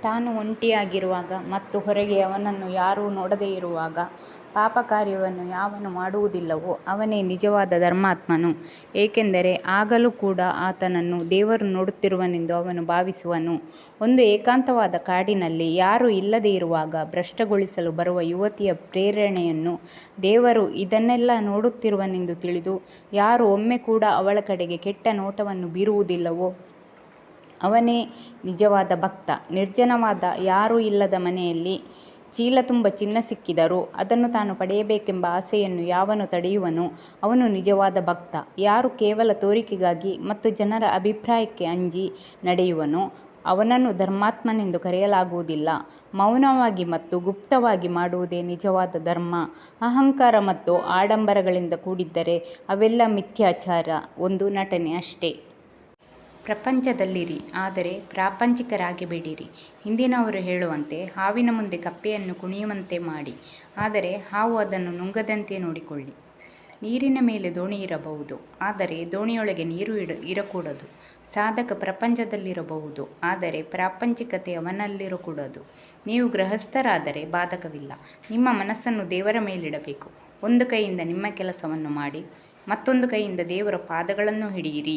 ತಾನು ಒಂಟಿಯಾಗಿರುವಾಗ ಮತ್ತು ಹೊರಗೆ ಅವನನ್ನು ಯಾರೂ ನೋಡದೇ ಇರುವಾಗ ಪಾಪ ಕಾರ್ಯವನ್ನು ಯಾವನು ಮಾಡುವುದಿಲ್ಲವೋ ಅವನೇ ನಿಜವಾದ ಧರ್ಮಾತ್ಮನು, ಏಕೆಂದರೆ ಆಗಲೂ ಕೂಡ ಆತನನ್ನು ದೇವರು ನೋಡುತ್ತಿರುವನೆಂದು ಅವನು ಭಾವಿಸುವನು. ಒಂದು ಏಕಾಂತವಾದ ಕಾಡಿನಲ್ಲಿ ಯಾರೂ ಇಲ್ಲದೇ ಇರುವಾಗ ಭ್ರಷ್ಟಗೊಳಿಸಲು ಬರುವ ಯುವತಿಯ ಪ್ರೇರಣೆಯನ್ನು ದೇವರು ಇದನ್ನೆಲ್ಲ ನೋಡುತ್ತಿರುವನೆಂದು ತಿಳಿದು ಯಾರು ಒಮ್ಮೆ ಕೂಡ ಅವಳ ಕಡೆಗೆ ಕೆಟ್ಟ ನೋಟವನ್ನು ಬೀರುವುದಿಲ್ಲವೋ ಅವನೇ ನಿಜವಾದ ಭಕ್ತ. ನಿರ್ಜನವಾದ ಯಾರೂ ಇಲ್ಲದ ಮನೆಯಲ್ಲಿ ಚೀಲ ತುಂಬ ಚಿನ್ನ ಸಿಕ್ಕಿದರೂ ಅದನ್ನು ತಾನು ಪಡೆಯಬೇಕೆಂಬ ಆಸೆಯನ್ನು ಯಾವನು ತಡೆಯುವನೋ ಅವನು ನಿಜವಾದ ಭಕ್ತ. ಯಾರು ಕೇವಲ ತೋರಿಕೆಗಾಗಿ ಮತ್ತು ಜನರ ಅಭಿಪ್ರಾಯಕ್ಕೆ ಅಂಜಿ ನಡೆಯುವನೋ ಅವನನ್ನು ಧರ್ಮಾತ್ಮನೆಂದು ಕರೆಯಲಾಗುವುದಿಲ್ಲ. ಮೌನವಾಗಿ ಮತ್ತು ಗುಪ್ತವಾಗಿ ಮಾಡುವುದೇ ನಿಜವಾದ ಧರ್ಮ. ಅಹಂಕಾರ ಮತ್ತು ಆಡಂಬರಗಳಿಂದ ಕೂಡಿದ್ದರೆ ಅವೆಲ್ಲ ಮಿಥ್ಯಾಚಾರ, ಒಂದು ನಟನೆ ಅಷ್ಟೇ. ಪ್ರಪಂಚದಲ್ಲಿರಿ, ಆದರೆ ಪ್ರಾಪಂಚಿಕರಾಗಬೇಡಿರಿ. ಹಿಂದಿನವರು ಹೇಳುವಂತೆ ಹಾವಿನ ಮುಂದೆ ಕಪ್ಪೆಯನ್ನು ಕುಣಿಯುವಂತೆ ಮಾಡಿ, ಆದರೆ ಹಾವು ಅದನ್ನು ನುಂಗದಂತೆ ನೋಡಿಕೊಳ್ಳಿ. ನೀರಿನ ಮೇಲೆ ದೋಣಿ ಇರಬಹುದು, ಆದರೆ ದೋಣಿಯೊಳಗೆ ನೀರು ಇರಕೂಡದು. ಸಾಧಕ ಪ್ರಪಂಚದಲ್ಲಿರಬಹುದು, ಆದರೆ ಪ್ರಾಪಂಚಿಕತೆ ಅವನಲ್ಲಿರಕೂಡದು. ನೀವು ಗೃಹಸ್ಥರಾದರೆ ಬಾಧಕವಿಲ್ಲ. ನಿಮ್ಮ ಮನಸ್ಸನ್ನು ದೇವರ ಮೇಲಿಡಬೇಕು. ಒಂದು ಕೈಯಿಂದ ನಿಮ್ಮ ಕೆಲಸವನ್ನು ಮಾಡಿ, ಮತ್ತೊಂದು ಕೈಯಿಂದ ದೇವರ ಪಾದಗಳನ್ನು ಹಿಡಿಯಿರಿ.